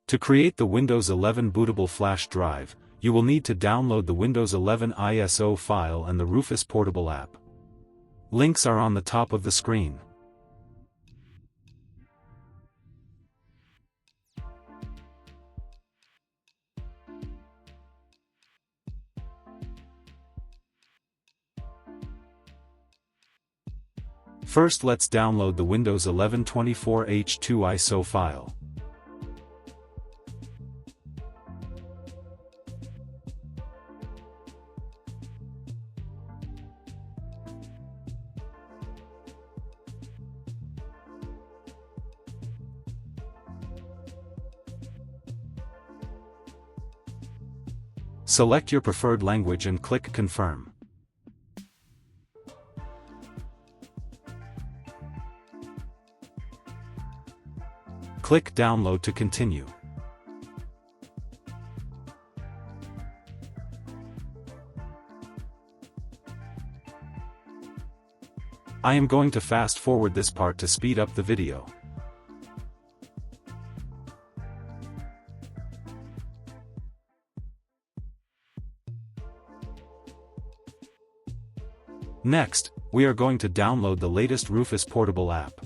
To create the Windows 11 bootable flash drive, you will need to download the Windows 11 ISO file and the Rufus Portable app. Links are on the top of the screen. First, let's download the Windows 11 24H2 ISO file. Select your preferred language and click Confirm. Click Download to continue. I am going to fast forward this part to speed up the video. Next, we are going to download the latest Rufus Portable app.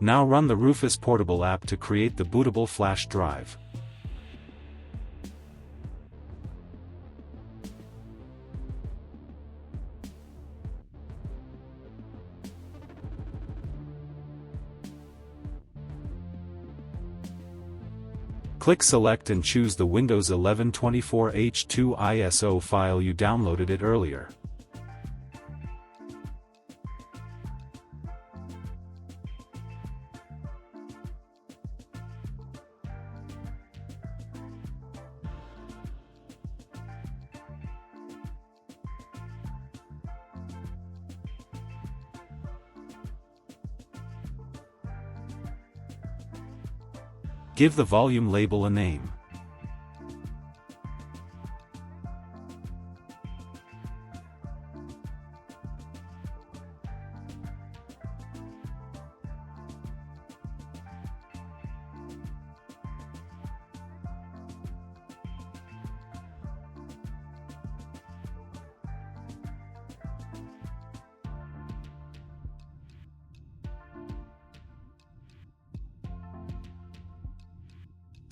Now run the Rufus Portable app to create the bootable flash drive. Click Select and choose the Windows 11 24H2 ISO file you downloaded it earlier. Give the volume label a name.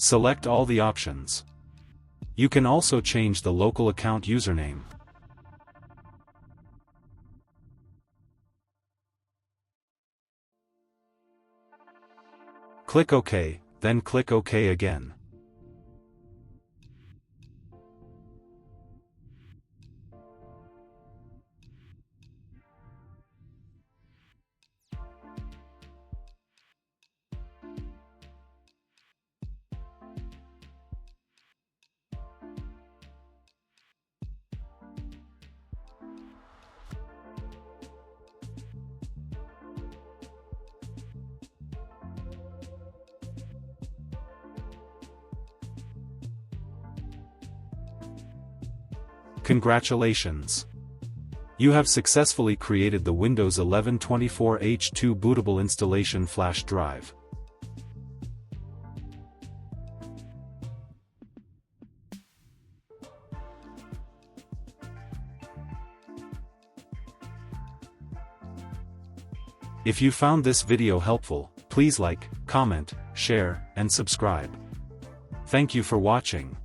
Select all the options. You can also change the local account username. Click OK, then click OK again. Congratulations! You have successfully created the Windows 11 24H2 bootable installation flash drive. If you found this video helpful, please like, comment, share, and subscribe. Thank you for watching.